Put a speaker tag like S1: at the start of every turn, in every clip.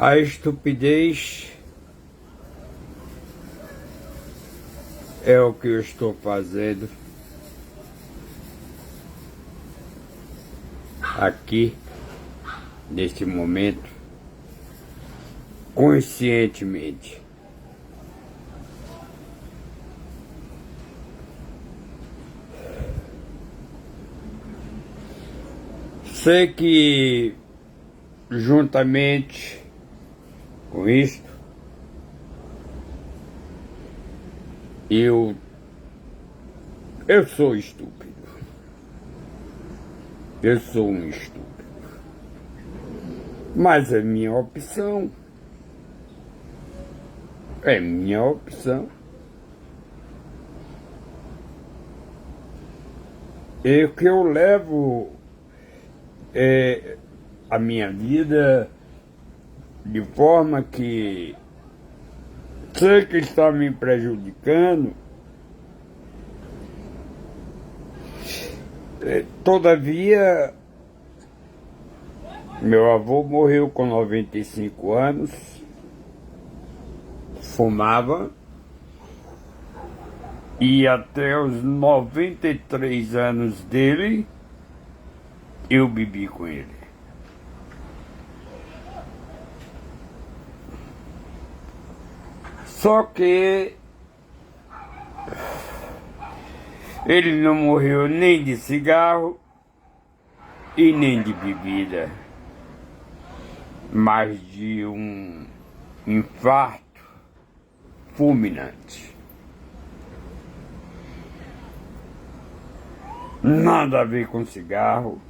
S1: A estupidez é o que eu estou fazendo aqui, neste momento, conscientemente. Sei que, juntamente com isto, eu sou estúpido. Eu sou um estúpido. Mas é minha opção. É minha opção. E o que eu levo a minha vida de forma que sei que está me prejudicando, todavia meu avô morreu com 95 anos, fumava, e até os 93 anos dele eu bebi com ele. Só que ele não morreu nem de cigarro e nem de bebida, mas de um infarto fulminante. Nada a ver com cigarro,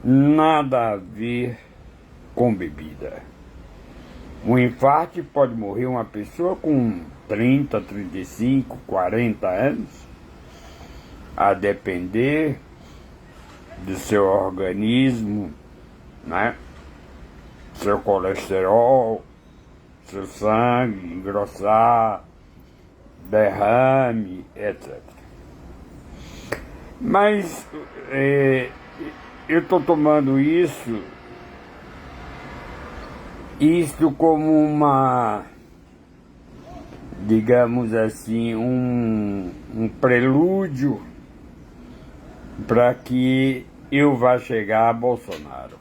S1: nada a ver com bebida. Um infarto pode morrer uma pessoa com 30, 35, 40 anos, a depender do seu organismo, né? Seu colesterol, seu sangue engrossar, derrame, etc. Mas eu estou tomando isso como uma, digamos assim, um prelúdio para que eu vá chegar a Bolsonaro.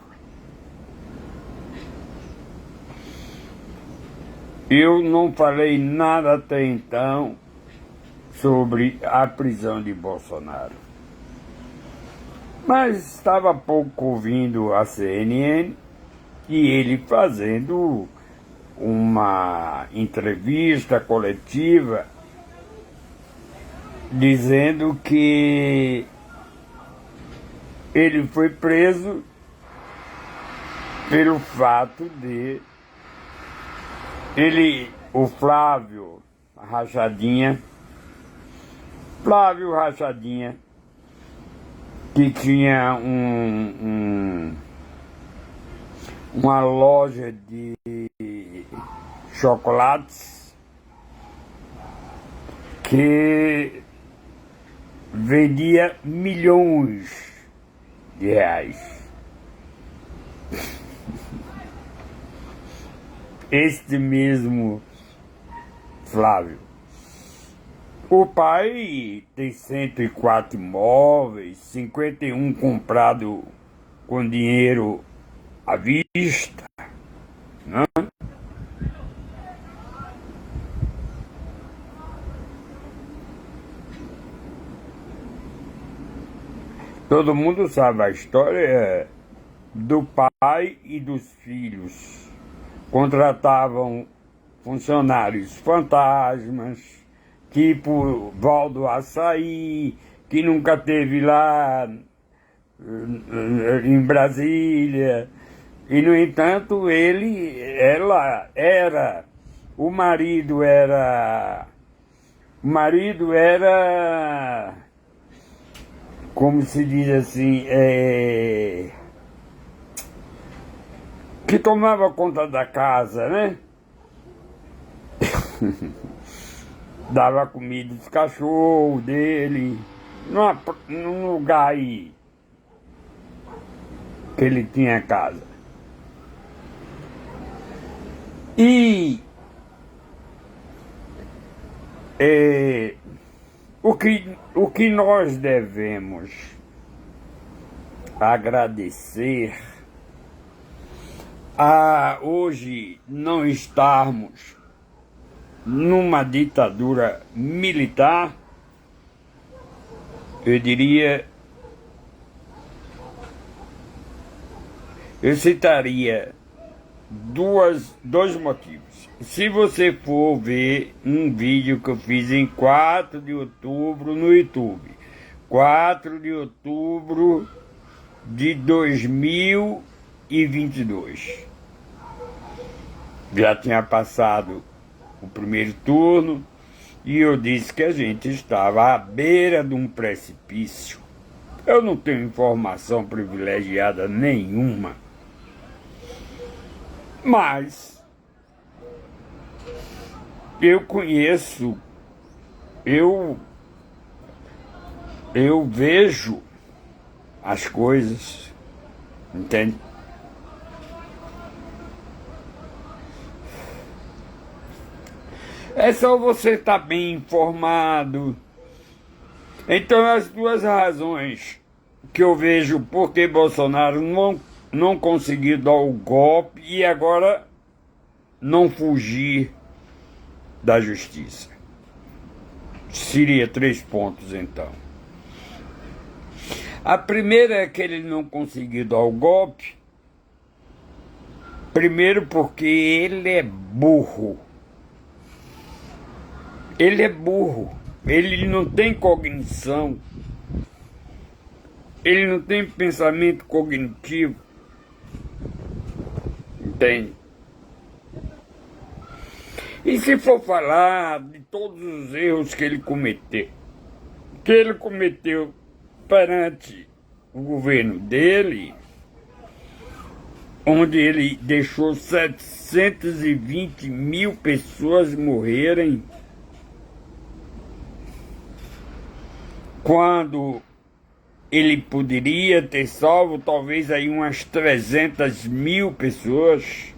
S1: Eu não falei nada até então sobre a prisão de Bolsonaro, mas estava há pouco ouvindo a CNN e ele fazendo uma entrevista coletiva dizendo que ele foi preso pelo fato de o Flávio Rachadinha, que tinha uma loja de chocolates que vendia milhões de reais. Este mesmo Flávio. O pai tem 104 imóveis, 51 comprado com dinheiro à vista, né? Todo mundo sabe a história do pai e dos filhos. Contratavam funcionários fantasmas, tipo Valdo Açaí, que nunca teve lá em Brasília. E, no entanto, o marido era, como se diz assim, que tomava conta da casa, né? Dava comida dos cachorros dele, num lugar aí que ele tinha casa. E o que nós devemos agradecer a hoje não estarmos numa ditadura militar, eu diria, eu citaria dois motivos. Se você for ver um vídeo que eu fiz em 4 de outubro no YouTube, 4 de outubro de 2022, já tinha passado o primeiro turno e eu disse que a gente estava à beira de um precipício. Eu não tenho informação privilegiada nenhuma, mas eu conheço, eu vejo as coisas, entende? É só você estar bem informado. Então, as duas razões que eu vejo por que Bolsonaro não conseguiu dar o golpe e agora não fugir da justiça. Seria 3 pontos, então. A primeira é que ele não conseguiu dar o golpe, primeiro porque ele é burro. Ele é burro, ele não tem cognição, ele não tem pensamento cognitivo, entende? E se for falar de todos os erros que ele cometeu perante o governo dele, onde ele deixou 720 mil pessoas morrerem, quando ele poderia ter salvo talvez aí umas 300 mil pessoas.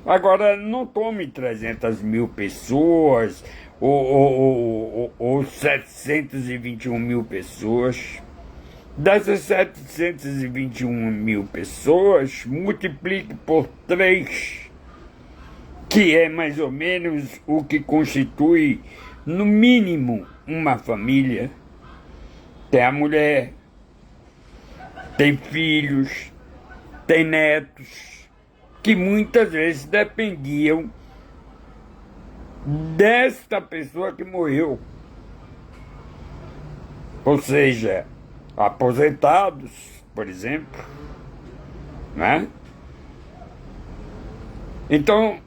S1: Agora, não tome 300 mil pessoas ou 721 mil pessoas. Dessas 721 mil pessoas, multiplique por 3, que é mais ou menos o que constitui, no mínimo, uma família. Tem a mulher, tem filhos, tem netos, que muitas vezes dependiam desta pessoa que morreu. Ou seja, aposentados, por exemplo, né? Então,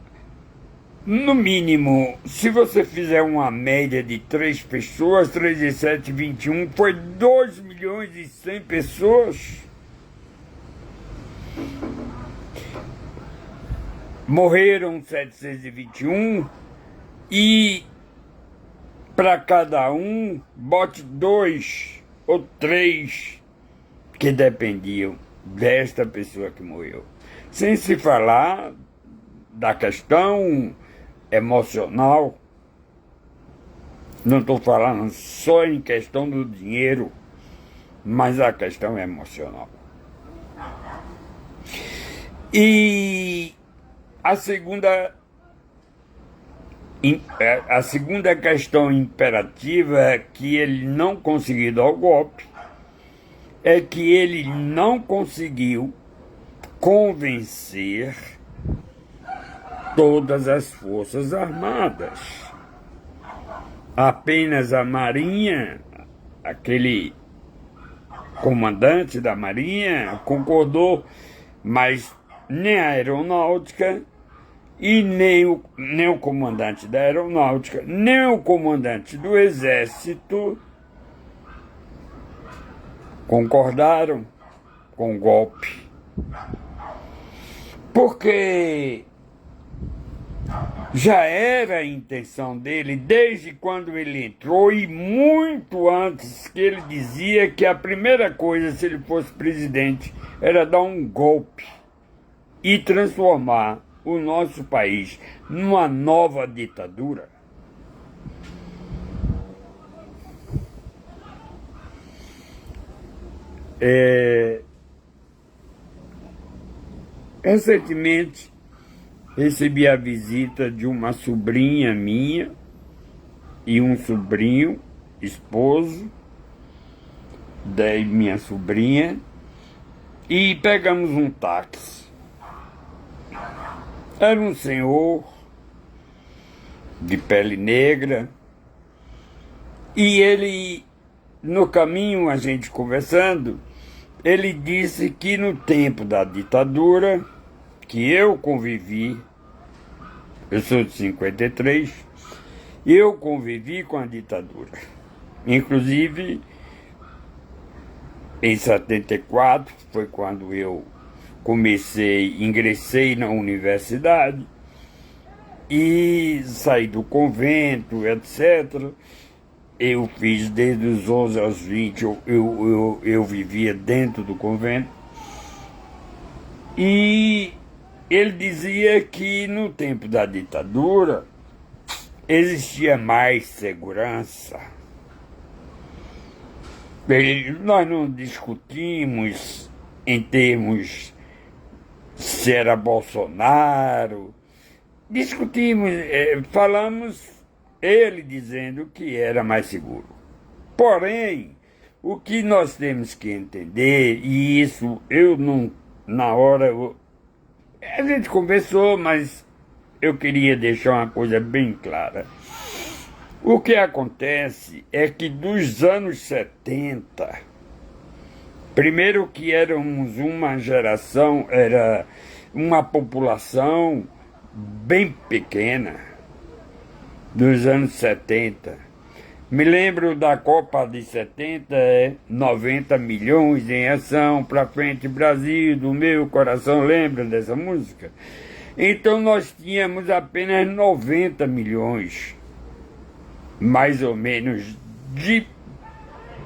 S1: no mínimo, se você fizer uma média de 3 pessoas, 3 e 7, 21, foi 2 milhões e 100 pessoas. Morreram 721 e para cada um, bote 2 ou 3 que dependiam desta pessoa que morreu. Sem se falar da questão emocional, não estou falando só em questão do dinheiro, mas a questão é emocional. E a segunda questão imperativa é que ele não conseguiu dar o golpe, é que ele não conseguiu convencer todas as Forças Armadas. Apenas a Marinha, aquele comandante da Marinha, concordou, mas nem a Aeronáutica e nem o comandante da Aeronáutica, nem o comandante do Exército concordaram com o golpe. Porque já era a intenção dele desde quando ele entrou e muito antes, que ele dizia que a primeira coisa, se ele fosse presidente, era dar um golpe e transformar o nosso país numa nova ditadura? Recentemente recebi a visita de uma sobrinha minha e um sobrinho, esposo da minha sobrinha, e pegamos um táxi. Era um senhor de pele negra e ele, no caminho, a gente conversando, ele disse que no tempo da ditadura, que eu convivi, eu sou de 53, eu convivi com a ditadura. Inclusive, em 74, foi quando eu ingressei na universidade e saí do convento, etc. Eu fiz desde os 11 aos 20, eu vivia dentro do convento. E ele dizia que no tempo da ditadura existia mais segurança. Nós não discutimos em termos se era Bolsonaro, discutimos, falamos, ele dizendo que era mais seguro. Porém, o que nós temos que entender, e isso eu não, na hora, a gente conversou, mas eu queria deixar uma coisa bem clara. O que acontece é que dos anos 70, primeiro que éramos uma geração, era uma população bem pequena, dos anos 70. Me lembro da Copa de 70, 90 milhões em ação, pra frente Brasil, do meu coração, lembra dessa música? Então nós tínhamos apenas 90 milhões, mais ou menos,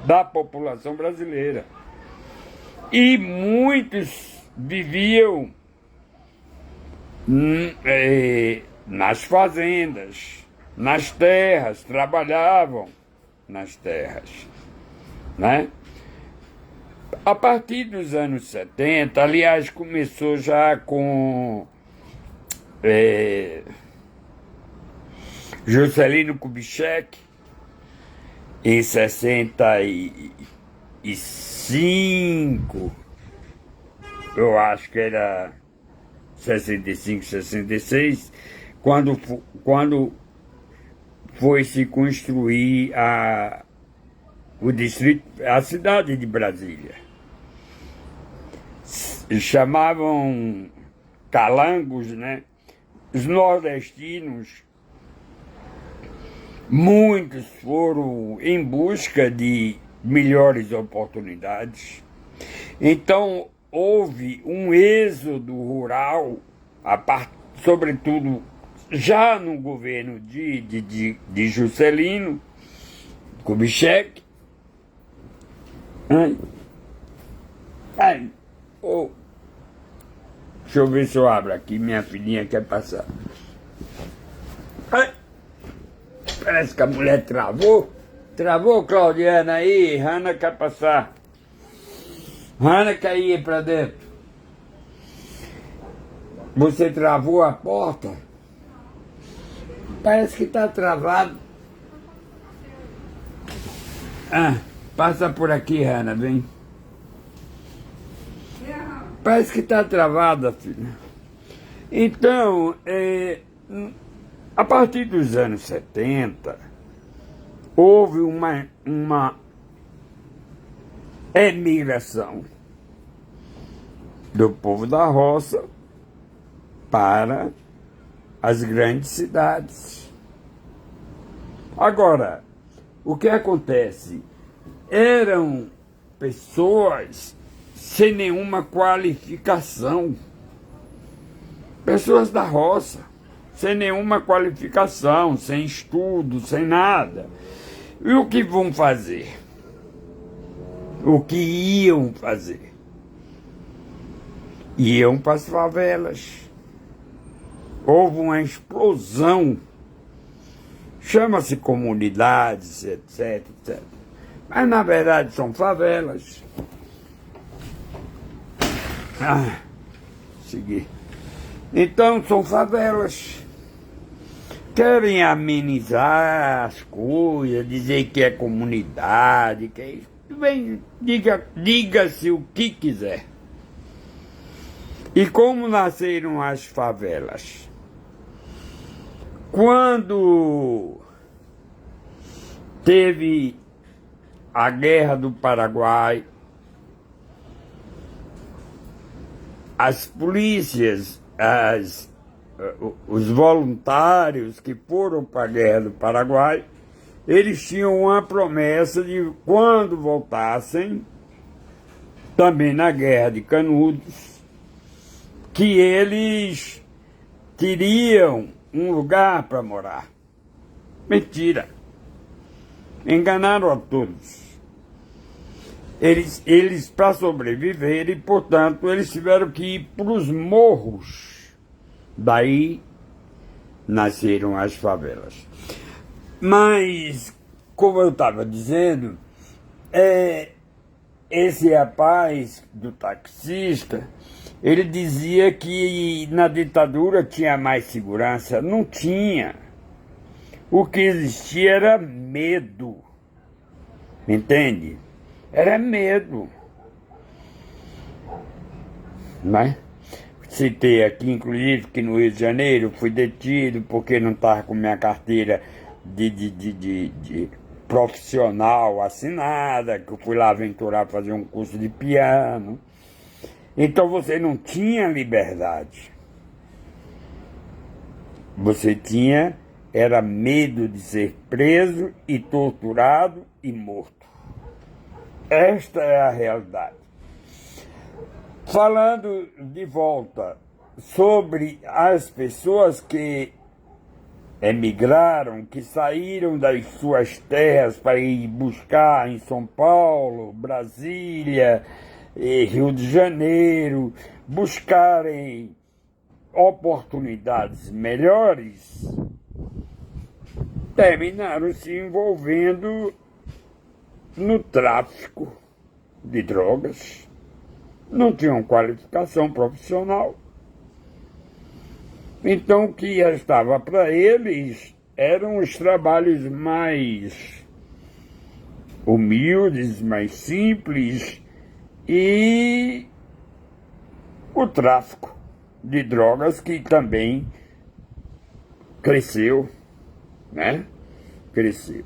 S1: da população brasileira. E muitos viviam nas fazendas, nas terras, trabalhavam nas terras, né? A partir dos anos 70, aliás, começou já com Juscelino Kubitschek, em 65, eu acho que era 65, 66, quando foi se construir o distrito, a cidade de Brasília. Chamavam calangos, né? Os nordestinos, muitos foram em busca de melhores oportunidades. Então, houve um êxodo rural, sobretudo já no governo de Juscelino Kubitschek. Deixa eu ver se eu abro aqui, minha filhinha quer passar. Parece que a mulher travou. Travou, Claudiana, aí, Hanna quer passar. Hanna quer ir pra dentro. Você travou a porta? Parece que tá travado. Passa por aqui, Hanna, vem. Parece que tá travada, filha. Então, a partir dos anos 70, houve uma emigração do povo da roça para as grandes cidades. Agora, o que acontece? Eram pessoas sem nenhuma qualificação. Pessoas da roça, sem nenhuma qualificação, sem estudo, sem nada. E o que vão fazer? O que iam fazer? Iam para as favelas. houve uma explosão, chama-se comunidades, etc, etc. Mas na verdade são favelas. Seguir. Então são favelas. Querem amenizar as coisas, dizer que é comunidade, que é isso. Bem, diga-se o que quiser. E como nasceram as favelas? Quando teve a Guerra do Paraguai, as polícias, os voluntários que foram para a Guerra do Paraguai, eles tinham uma promessa de, quando voltassem, também na Guerra de Canudos, que eles teriam um lugar para morar. Mentira. Enganaram a todos. Eles para sobreviverem, portanto, eles tiveram que ir para os morros. Daí nasceram as favelas. Mas, como eu estava dizendo, esse rapaz do taxista, ele dizia que na ditadura tinha mais segurança. Não tinha. O que existia era medo. Entende? Era medo. Né? Citei aqui, inclusive, que no Rio de Janeiro fui detido porque não estava com minha carteira de profissional assinada, que eu fui lá aventurar fazer um curso de piano. Então você não tinha liberdade. Você era medo de ser preso e torturado e morto. Esta é a realidade. Falando de volta sobre as pessoas que emigraram, que saíram das suas terras para ir buscar em São Paulo, Brasília, Rio de Janeiro, buscarem oportunidades melhores, terminaram se envolvendo no tráfico de drogas. Não tinham qualificação profissional. Então, o que restava para eles eram os trabalhos mais humildes, mais simples, e o tráfico de drogas, que também cresceu, né? Cresceu.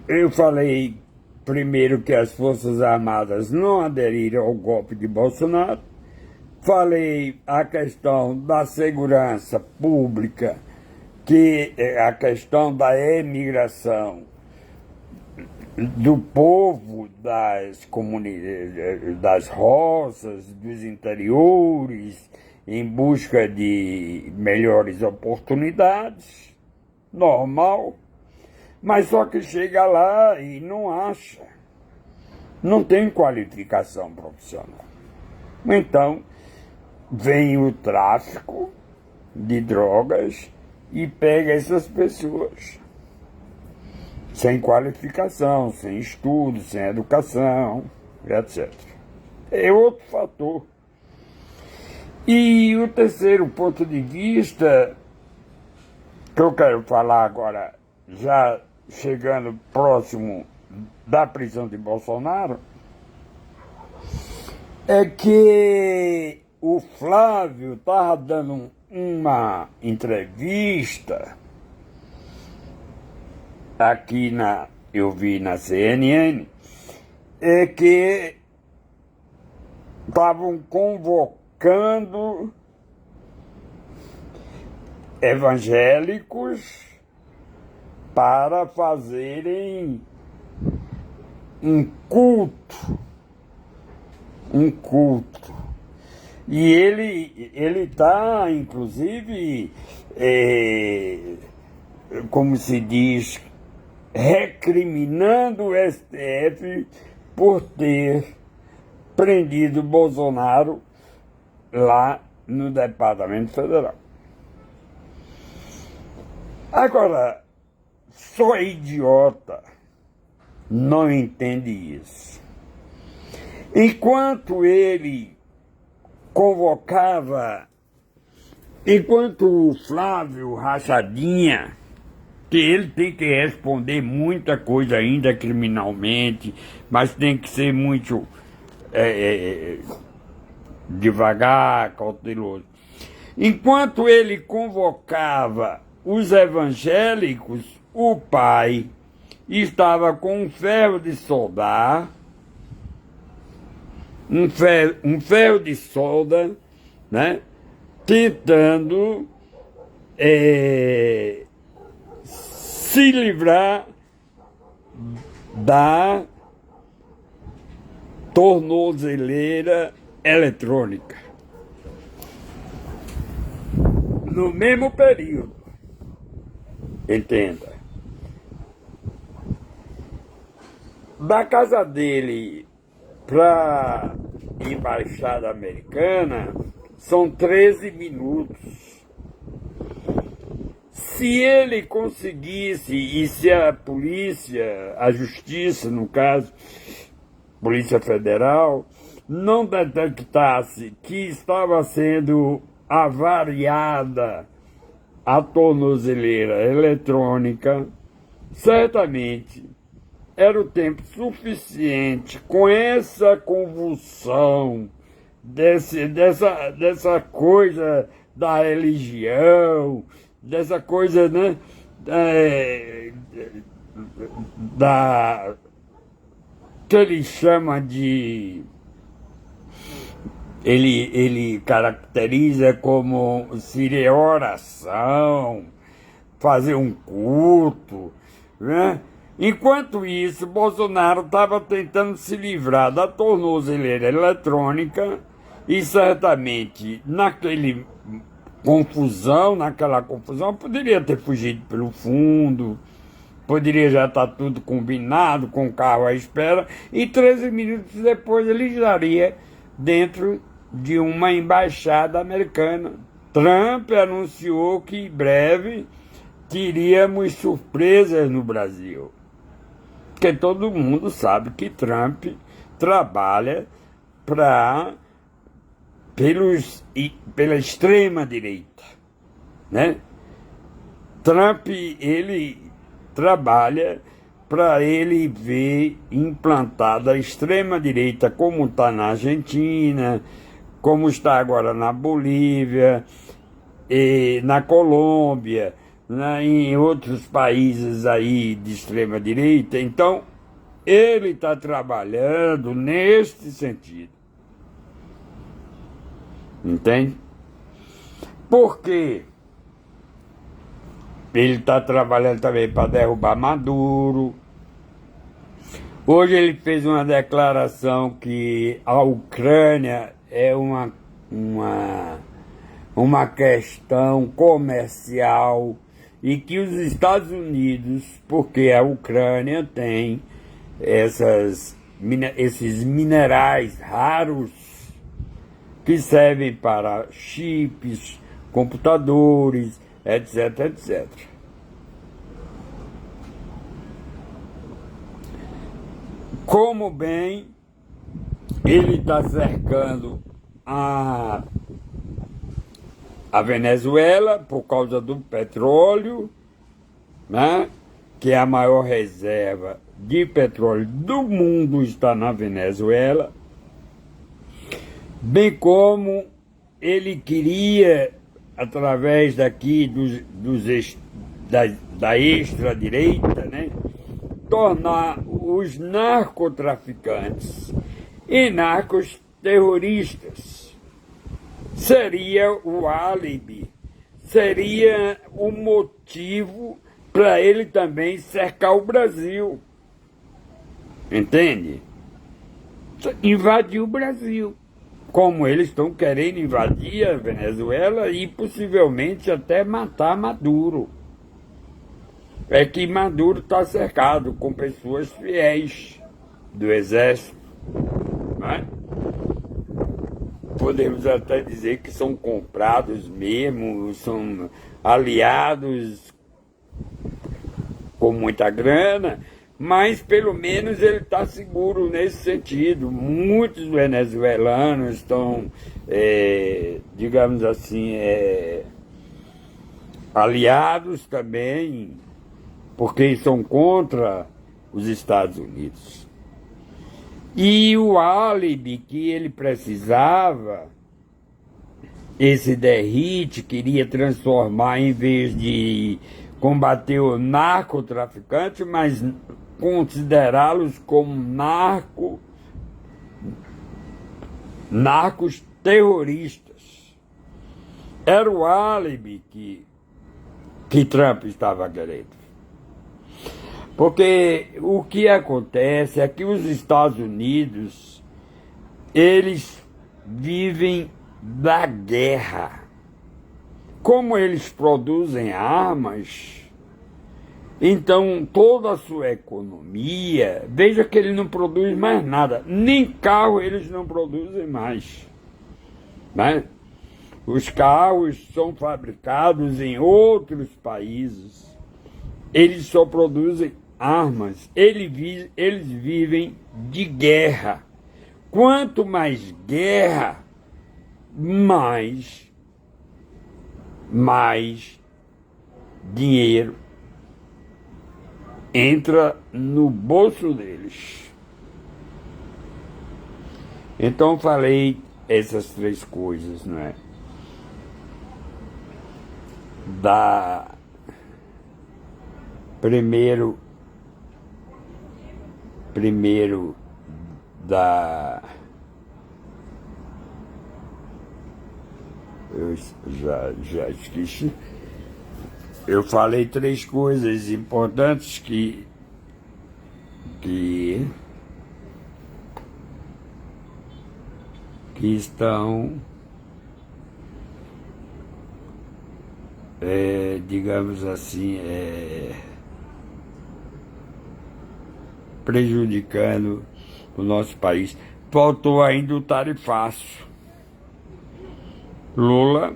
S1: Eu falei primeiro que as Forças Armadas não aderiram ao golpe de Bolsonaro. Falei a questão da segurança pública, que a questão da emigração do povo das comunidades, das roças, dos interiores, em busca de melhores oportunidades, normal, mas só que chega lá e não acha, não tem qualificação profissional. Então, vem o tráfico de drogas e pega essas pessoas sem qualificação, sem estudo, sem educação, etc. É outro fator. E o terceiro ponto de vista que eu quero falar agora, já chegando próximo da prisão de Bolsonaro, é que o Flávio estava dando uma entrevista aqui eu vi na CNN, é que estavam convocando evangélicos para fazerem um culto. E ele está, inclusive, como se diz, recriminando o STF por ter prendido Bolsonaro lá no Departamento Federal. Agora, só idiota não entende isso. Enquanto o Flávio Rachadinha, que ele tem que responder muita coisa ainda criminalmente, mas tem que ser muito devagar, cauteloso. Enquanto ele convocava os evangélicos, o pai estava com um ferro de soldar, um ferro de solda, né, tentando se livrar da tornozeleira eletrônica. No mesmo período, entenda, da casa dele para a embaixada americana são 13 minutos. Se ele conseguisse, e se a polícia, a justiça, no caso, Polícia Federal, não detectasse que estava sendo avariada a tornozeleira eletrônica, certamente era o tempo suficiente, com essa convulsão, dessa coisa da religião, dessa coisa, né, que ele chama de... Ele caracteriza como seria oração, fazer um culto, né? Enquanto isso, Bolsonaro estava tentando se livrar da tornozeleira eletrônica e certamente naquela confusão, poderia ter fugido pelo fundo, poderia já estar tudo combinado, com o carro à espera, e 13 minutos depois ele estaria dentro de uma embaixada americana. Trump anunciou que em breve teríamos surpresas no Brasil. Porque todo mundo sabe que Trump trabalha pela extrema-direita, né? Trump, ele trabalha para ele ver implantada a extrema-direita, como está na Argentina, como está agora na Bolívia, e na Colômbia, né, em outros países aí de extrema-direita. Então, ele está trabalhando neste sentido. Entende? Por quê? Ele está trabalhando também para derrubar Maduro. Hoje ele fez uma declaração que a Ucrânia é uma questão comercial e que os Estados Unidos, porque a Ucrânia tem esses minerais raros que servem para chips, computadores, etc, etc. Como bem, ele está cercando a Venezuela por causa do petróleo, né? Que é a maior reserva de petróleo do mundo está na Venezuela, bem como ele queria, através daqui da extradireita, né, tornar os narcotraficantes e narcos terroristas. Seria o álibi, seria o motivo para ele também cercar o Brasil. Entende? Invadir o Brasil, como eles estão querendo invadir a Venezuela e possivelmente até matar Maduro. É que Maduro está cercado com pessoas fiéis do exército, não é? podemos até dizer que são comprados mesmo, são aliados com muita grana, mas pelo menos ele está seguro nesse sentido. Muitos venezuelanos estão, digamos assim, aliados também, porque são contra os Estados Unidos. E o álibi que ele precisava, esse derrite queria transformar, em vez de combater o narcotraficante, mas considerá-los como narcos terroristas. Era o álibi que Trump estava querendo. Porque o que acontece é que os Estados Unidos, eles vivem da guerra. Como eles produzem armas, então toda a sua economia, veja que ele não produz mais nada, nem carro eles não produzem mais, né? Os carros são fabricados em outros países, eles só produzem armas, eles vivem de guerra. Quanto mais guerra, mais dinheiro entra no bolso deles. Então falei essas três coisas, não é? Primeiro eu já esqueci. Eu falei três coisas importantes que estão, digamos assim, prejudicando o nosso país. Faltou ainda o tarifaço. Lula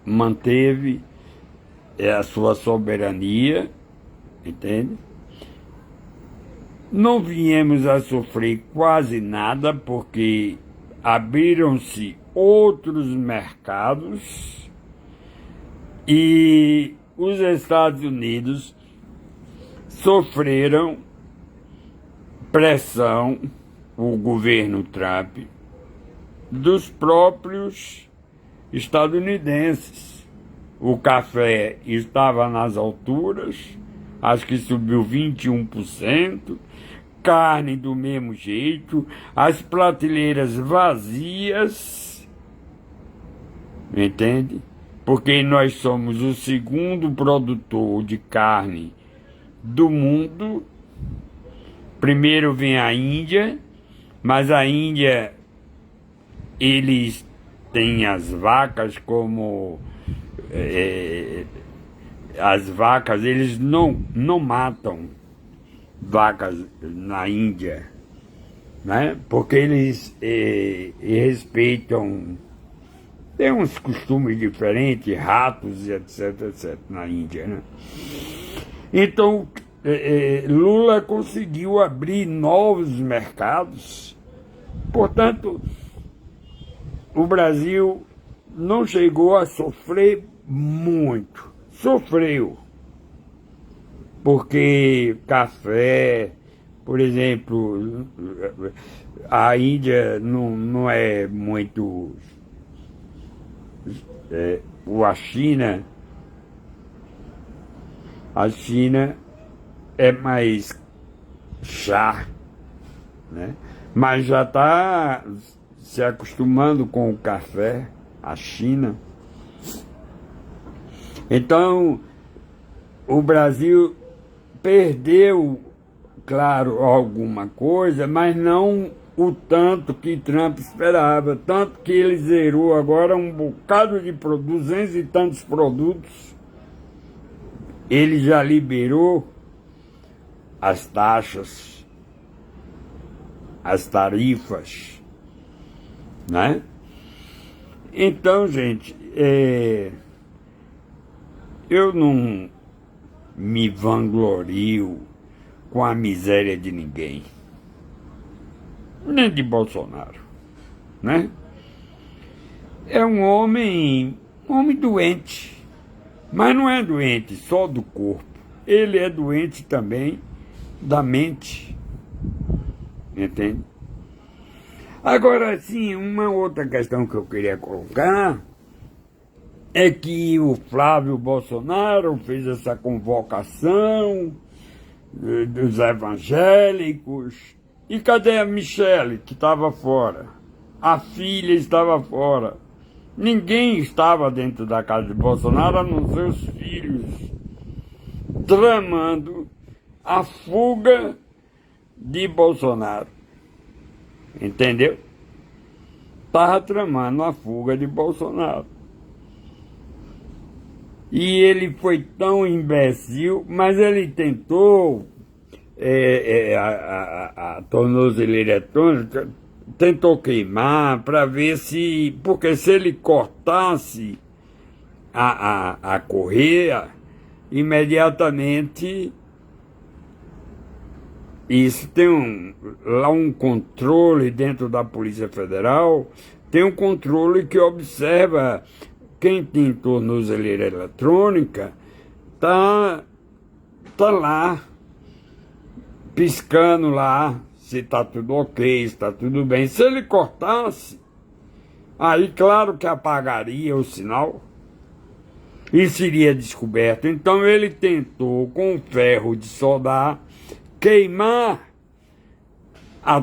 S1: manteve a sua soberania, entende? Não viemos a sofrer quase nada, porque abriram-se outros mercados e os Estados Unidos sofreram pressão, o governo Trump, dos próprios estadunidenses. O café estava nas alturas, acho que subiu 21%, carne do mesmo jeito, as prateleiras vazias, entende? Porque nós somos o segundo produtor de carne do mundo. Primeiro vem a Índia, mas a Índia, eles têm as vacas como... as vacas, eles não matam vacas na Índia, né? Porque eles respeitam, tem uns costumes diferentes, ratos e etc, na Índia, né? Então, Lula conseguiu abrir novos mercados. Portanto, o Brasil não chegou a sofrer muito. Sofreu. Porque café, por exemplo, a Índia não é muito... A China é mais chá, né? Mas já está se acostumando com o café, a China. Então, o Brasil perdeu, claro, alguma coisa, mas não o tanto que Trump esperava. Tanto que ele zerou agora um bocado de 200 e tantos produtos. Ele já liberou as taxas, as tarifas, né? Então, gente, eu não me vanglorio com a miséria de ninguém, nem de Bolsonaro, né? É um homem doente, mas não é doente só do corpo, ele é doente também da mente, entende? Agora, sim, uma outra questão que eu queria colocar é que o Flávio Bolsonaro fez essa convocação dos evangélicos. E cadê a Michele, que estava fora? A filha estava fora. Ninguém estava dentro da casa de Bolsonaro, a não ser os filhos, tramando a fuga de Bolsonaro. Entendeu? Estava tramando a fuga de Bolsonaro. E ele foi tão imbecil, mas ele tentou, a tornozeleira eletrônica, tentou queimar para ver se, porque se ele cortasse a correia, imediatamente, isso tem lá um controle dentro da Polícia Federal, tem um controle que observa quem tem tornozeleira eletrônica, tá lá, piscando lá, se tá tudo ok, se tá tudo bem. Se ele cortasse, aí claro que apagaria o sinal e seria descoberto. Então ele tentou, com ferro de soldar, queimar a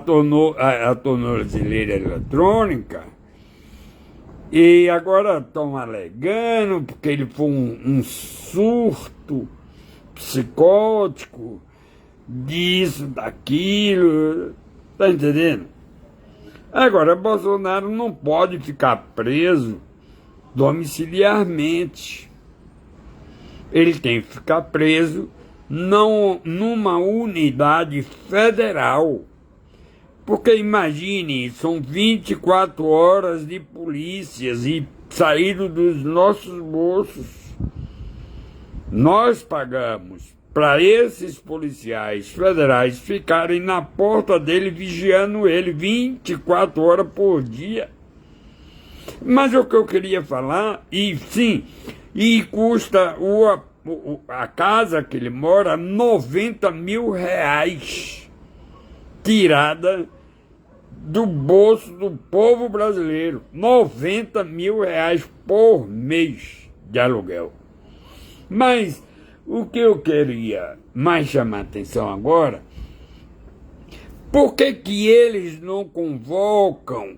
S1: tornozeleira eletrônica. E agora estão alegando porque ele foi um surto psicótico, disso, daquilo, tá entendendo? Agora, Bolsonaro não pode ficar preso domiciliarmente. Ele tem que ficar preso não numa unidade federal. Porque imagine, são 24 horas de polícias e saíram dos nossos bolsos. Nós pagamos para esses policiais federais ficarem na porta dele, vigiando ele 24 horas por dia. Mas o que eu queria falar, e sim, e custa a casa que ele mora R$90 mil, tirada do bolso do povo brasileiro. R$90 mil por mês de aluguel. Mas o que eu queria mais chamar a atenção agora, por que eles não convocam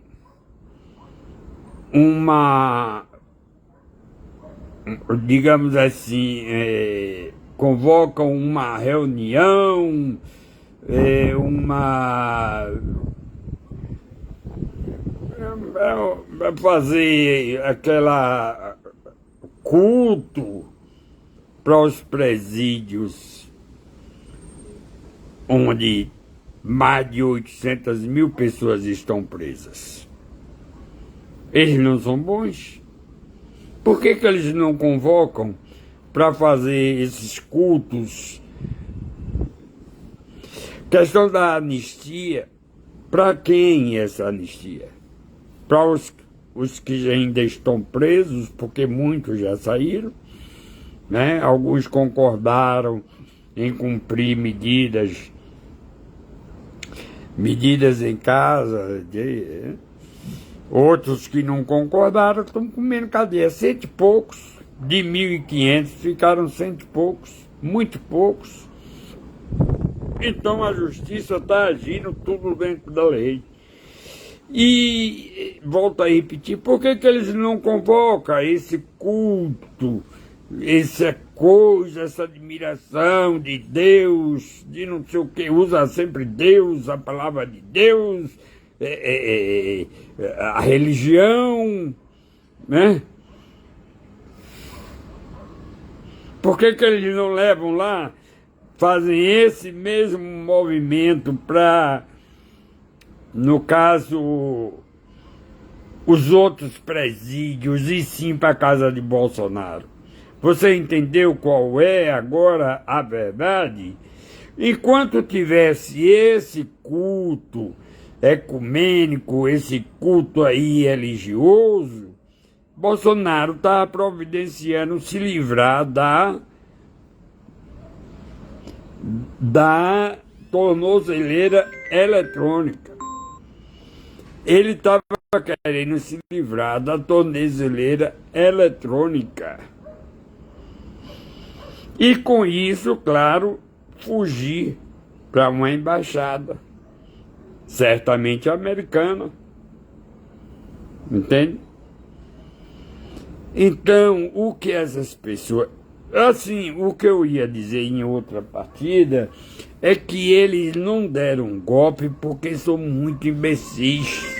S1: digamos assim, convocam uma reunião, fazer aquela culto para os presídios onde mais de 800 mil pessoas estão presas. Eles não são bons? Por que eles não convocam para fazer esses cultos? Questão da anistia. Para quem essa anistia? Para os que ainda estão presos, porque muitos já saíram, né? Alguns concordaram em cumprir medidas em casa, outros que não concordaram estão comendo cadeia. 100 e poucos, de 1.500 ficaram 100 e poucos, muito poucos. Então a justiça está agindo tudo dentro da lei. E volto a repetir, por que eles não convocam esse culto, essa coisa, essa admiração de Deus, de não sei o que, usa sempre Deus, a palavra de Deus, a religião, né? Por que eles não levam lá, fazem esse mesmo movimento para, no caso, os outros presídios e sim para a casa de Bolsonaro. Você entendeu qual é agora a verdade? Enquanto tivesse esse culto ecumênico, esse culto aí religioso, Bolsonaro está providenciando se livrar da tornozeleira eletrônica. Ele estava querendo se livrar da tornozeleira eletrônica. E com isso, claro, fugir para uma embaixada, certamente americana. Entende? Então, o que essas pessoas... Assim, o que eu ia dizer em outra partida é que eles não deram um golpe porque são muito imbecis.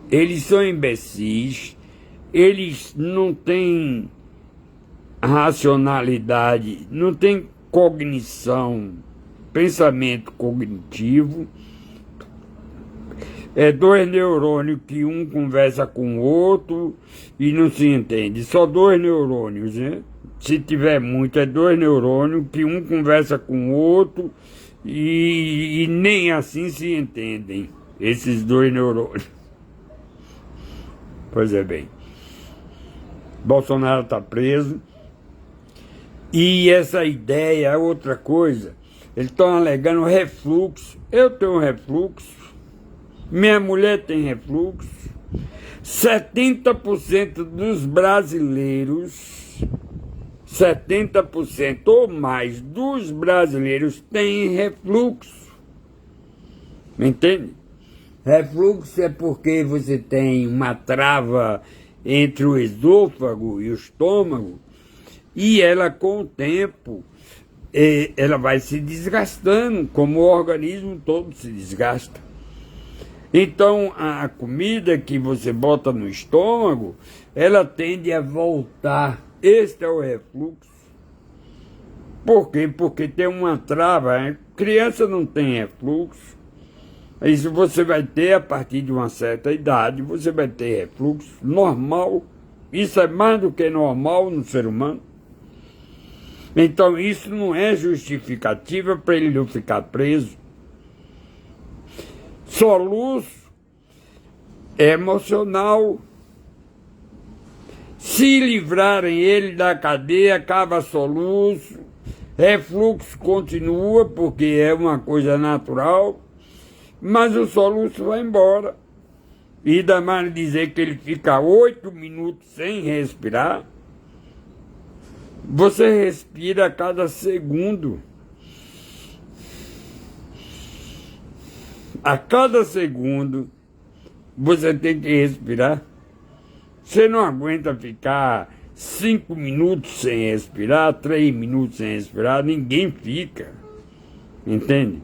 S1: Eles são imbecis, eles não têm racionalidade, não têm cognição, pensamento cognitivo. É dois neurônios que um conversa com o outro e não se entende. Só dois neurônios, né? Se tiver muito, é dois neurônios que um conversa com o outro e nem assim se entendem, esses dois neurônios. Pois é bem. Bolsonaro está preso. E essa ideia é outra coisa. Eles estão alegando refluxo. Eu tenho refluxo. Minha mulher tem refluxo. 70% dos brasileiros, 70% ou mais dos brasileiros têm refluxo. Entende? Refluxo é porque você tem uma trava entre o esôfago e o estômago e ela, com o tempo, ela vai se desgastando, como o organismo todo se desgasta. Então, a comida que você bota no estômago, ela tende a voltar. Este é o refluxo. Por quê? Porque tem uma trava. Né? Criança não tem refluxo. Isso você vai ter a partir de uma certa idade, você vai ter refluxo normal. Isso é mais do que normal no ser humano. Então, isso não é justificativa para ele não ficar preso. Soluço emocional. Se livrarem ele da cadeia, acaba soluço. Refluxo continua, porque é uma coisa natural. Mas o soluço vai embora. E dá mais dizer que ele fica 8 minutos sem respirar. Você respira a cada segundo. A cada segundo você tem que respirar. Você não aguenta ficar 5 minutos sem respirar, 3 minutos sem respirar, ninguém fica. Entende?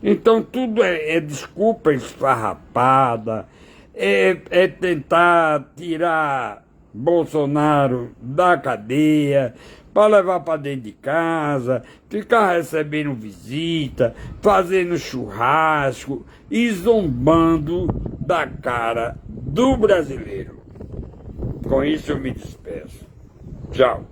S1: Então tudo é desculpa esfarrapada, é tentar tirar Bolsonaro da cadeia, para levar para dentro de casa, ficar recebendo visita, fazendo churrasco e zombando da cara do brasileiro. Com isso eu me despeço. Tchau.